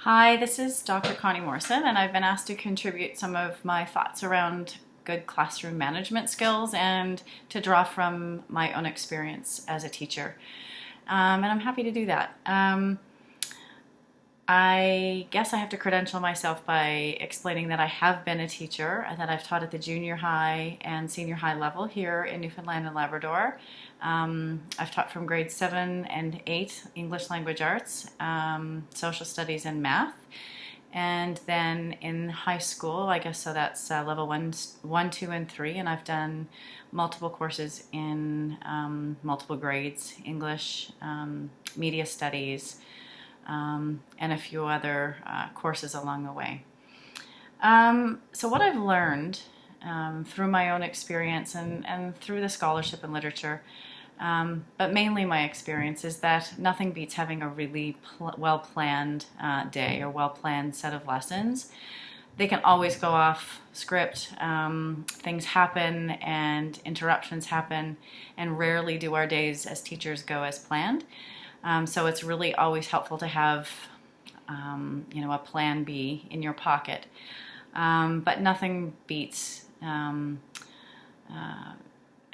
Hi, this is Dr. Connie Morrison, and I've been asked to contribute some of my thoughts around good classroom management skills and to draw from my own experience as a teacher. And I'm happy to do that. I guess I have to credential myself by explaining that I have been a teacher and that I've taught at the junior high and senior high level here in Newfoundland and Labrador. I've taught from grades 7 and 8 English language arts, social studies, and math. And then in high school, I guess so that's level 1, 2, and 3, and I've done multiple courses in multiple grades, English, media studies, and a few other courses along the way. So what I've learned through my own experience and through the scholarship and literature, but mainly my experience, is that nothing beats having a really well-planned day or well-planned set of lessons. They can always go off script. Things happen and interruptions happen, and rarely do our days as teachers go as planned. So it's really always helpful to have, a plan B in your pocket. But nothing beats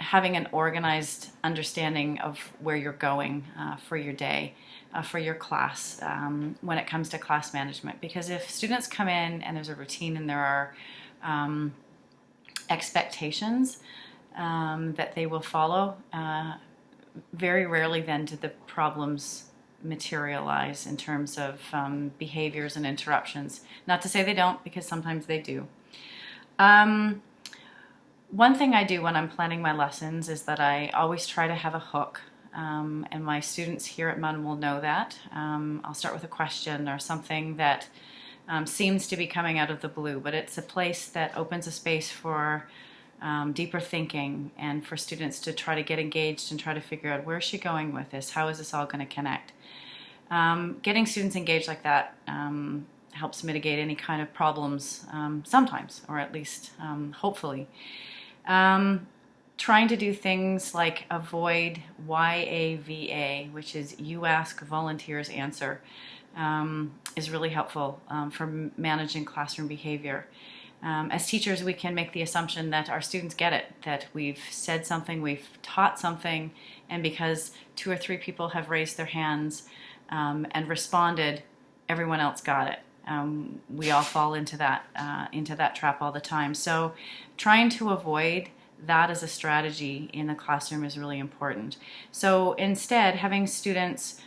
having an organized understanding of where you're going for your day, for your class, when it comes to class management. Because if students come in and there's a routine and there are expectations that they will follow, very rarely then do the problems materialize in terms of behaviors and interruptions. Not to say they don't, because sometimes they do. One thing I do when I'm planning my lessons is that I always try to have a hook, and my students here at MUN will know that. I'll start with a question or something that seems to be coming out of the blue, but it's a place that opens a space for deeper thinking and for students to try to get engaged and try to figure out, where's she going with this? How is this all going to connect? Getting students engaged like that helps mitigate any kind of problems sometimes, or at least hopefully. Trying to do things like avoid YAVA, which is you ask, volunteers answer, is really helpful for managing classroom behavior. As teachers, we can make the assumption that our students get it, that we've said something, we've taught something, and because 2 or 3 people have raised their hands and responded, everyone else got it. We all fall into that trap all the time. So trying to avoid that as a strategy in the classroom is really important. So instead, having students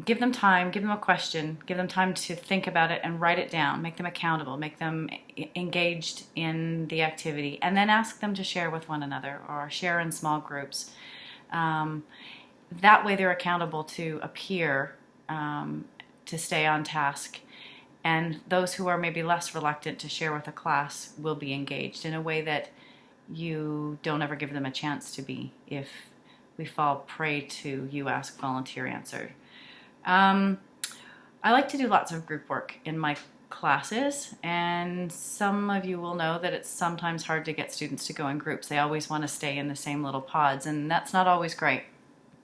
give them time, give them a question, give them time to think about it and write it down, make them accountable, make them engaged in the activity, and then ask them to share with one another or share in small groups. That way they're accountable to appear, to stay on task, and those who are maybe less reluctant to share with a class will be engaged in a way that you don't ever give them a chance to be if we fall prey to you ask, volunteer answer. I like to do lots of group work in my classes, and some of you will know that it's sometimes hard to get students to go in groups. They always want to stay in the same little pods, and that's not always great.